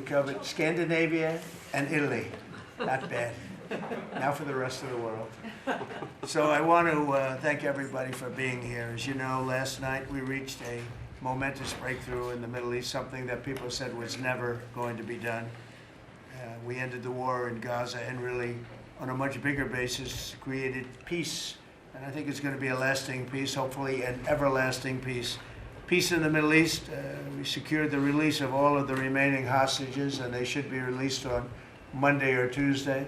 covered Scandinavia and Italy. Not bad. Now for the rest of the world. So I want to thank everybody for being here. As you know, last night we reached a momentous breakthrough in the Middle East, something that people said was never going to be done. We ended the war in Gaza and really, on a much bigger basis, created peace. And I think it's going to be a lasting peace, hopefully an everlasting peace. Peace in the Middle East. We secured the release of all of the remaining hostages, and they should be released on Monday or Tuesday.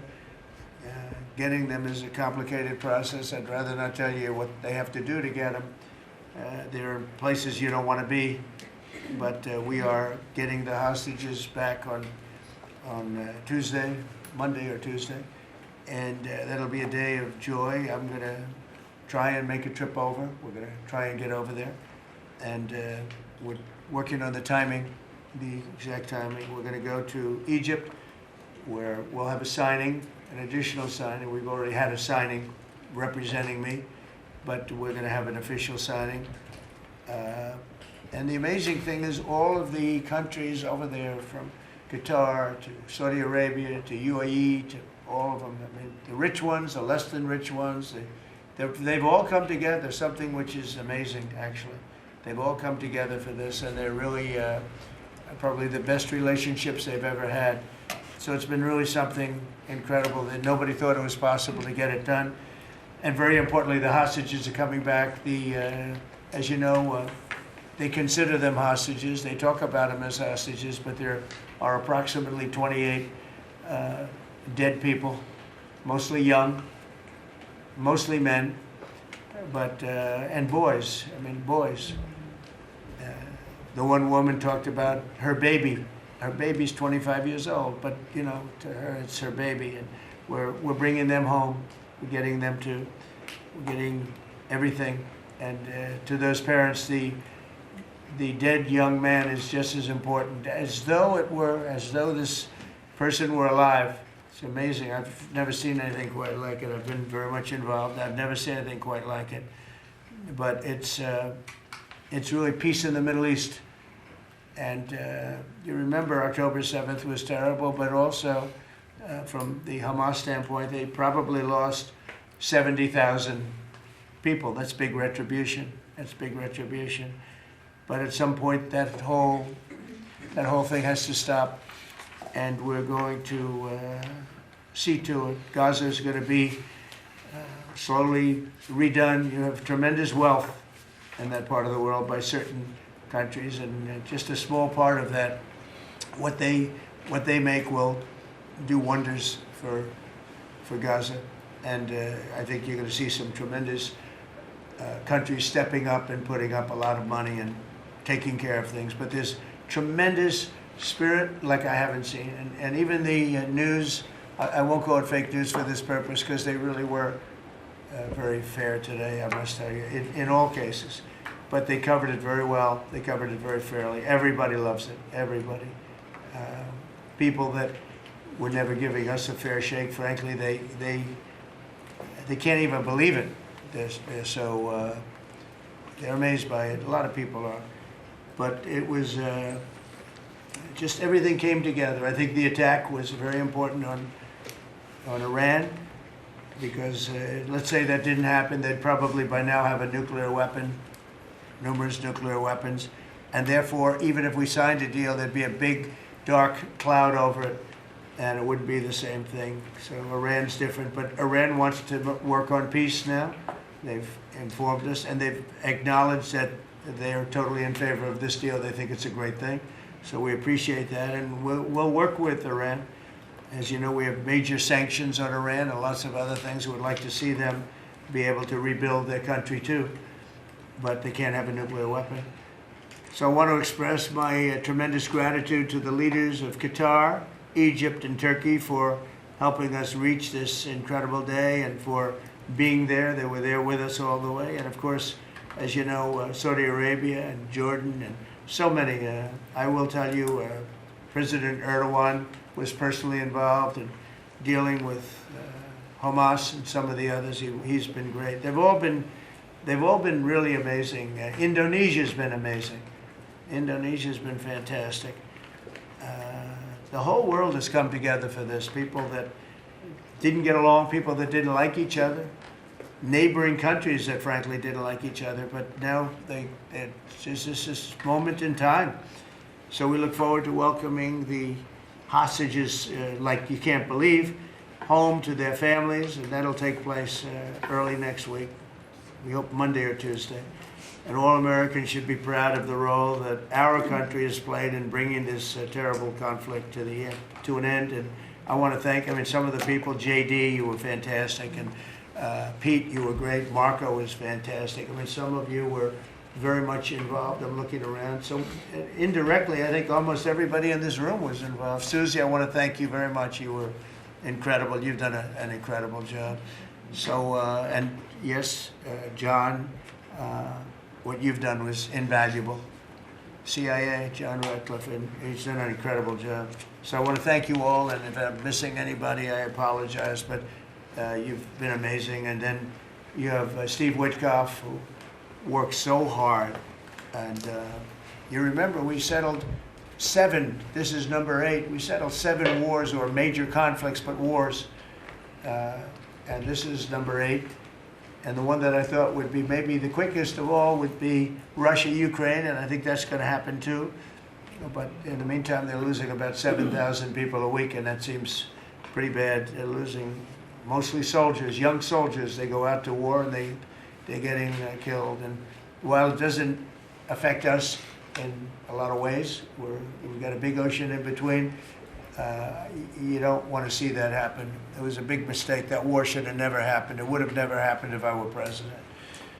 Getting them is a complicated process. I'd rather not tell you what they have to do to get them. There are places you don't want to be, but we are getting the hostages back on Tuesday, Monday or Tuesday, and that'll be a day of joy. I'm going to try and make a trip over. We're going to try and get over there, and we're working on the timing, the exact timing. We're going to go to Egypt, where we'll have a signing, an additional signing. We've already had a signing representing me, but we're going to have an official signing. And the amazing thing is all of the countries over there, from Qatar to Saudi Arabia to UAE to all of them, I mean, the rich ones, the less than rich ones, they've all come together, something which is amazing, actually. They've all come together for this, and they're really probably the best relationships they've ever had. So it's been really something incredible that nobody thought it was possible to get it done. And very importantly, the hostages are coming back. As you know, they consider them hostages. They talk about them as hostages, but there are approximately 28 dead people, mostly young, mostly men, but and boys. I mean, boys. The one woman talked about her baby. Her baby's 25 years old, but you know, to her it's her baby, and we're bringing them home. We're getting everything, and to those parents, the dead young man is just as important, as though this person were alive. It's amazing. I've never seen anything quite like it. I've been very much involved. I've never seen anything quite like it. But it's really peace in the Middle East. And you remember October 7th was terrible, but also from the Hamas standpoint, they probably lost 70,000 people. That's big retribution. That's big retribution. But at some point, that whole thing has to stop, and we're going to see to it. Gaza is going to be slowly redone. You have tremendous wealth in that part of the world by certain countries, and just a small part of that, what they make will do wonders for Gaza. And I think you're going to see some tremendous countries stepping up and putting up a lot of money and taking care of things. But there's tremendous spirit like I haven't seen. And even the news, I won't call it fake news for this purpose, because they really were very fair today, I must tell you, in all cases. But they covered it very well. They covered it very fairly. Everybody loves it, everybody. People that were never giving us a fair shake, frankly, they can't even believe it. They're so, they're amazed by it. A lot of people are. But it was just everything came together. I think the attack was very important on Iran, because let's say that didn't happen, they'd probably by now have a nuclear weapon, numerous nuclear weapons, and therefore, even if we signed a deal, there'd be a big dark cloud over it, and it wouldn't be the same thing. So Iran's different, but Iran wants to work on peace now. They've informed us, and they've acknowledged that they are totally in favor of this deal. They think it's a great thing. So we appreciate that, and we'll work with Iran. As you know, we have major sanctions on Iran and lots of other things. We would like to see them be able to rebuild their country too, but they can't have a nuclear weapon. So I want to express my tremendous gratitude to the leaders of Qatar, Egypt, and Turkey for helping us reach this incredible day and for being there. They were there with us all the way. And of course, as you know, Saudi Arabia and Jordan and so many. I will tell you, President Erdogan was personally involved in dealing with Hamas and some of the others. He's been great. They've all been really amazing. Indonesia's been amazing. Indonesia's been fantastic. the whole world has come together for this. People that didn't get along, people that didn't like each other, neighboring countries that frankly didn't like each other, but now it's just this moment in time. So we look forward to welcoming the hostages, like you can't believe, home to their families, and that'll take place early next week. We hope Monday or Tuesday. And all Americans should be proud of the role that our country has played in bringing this terrible conflict to an end. And I want to thank, some of the people. JD, you were fantastic, and Pete, you were great. Marco was fantastic. Some of you were very much involved. I'm looking around. So indirectly, I think almost everybody in this room was involved. Susie, I want to thank you very much. You were incredible. You've done an incredible job. So, and yes, John, what you've done was invaluable. CIA, John Ratcliffe, and he's done an incredible job. So I want to thank you all, and if I'm missing anybody, I apologize, but you've been amazing. And then you have Steve Witkoff, who worked so hard. And you remember we settled 7, this is number 8, we settled 7 wars, or major conflicts, but wars. And this is number 8. And the one that I thought would be maybe the quickest of all would be Russia-Ukraine, and I think that's going to happen too. But in the meantime, they're losing about 7,000 people a week, and that seems pretty bad. They're losing mostly soldiers, young soldiers. They go out to war, and they're getting killed. And while it doesn't affect us in a lot of ways, we've got a big ocean in between, you don't want to see that happen. It was a big mistake. That war should have never happened. It would have never happened if I were president.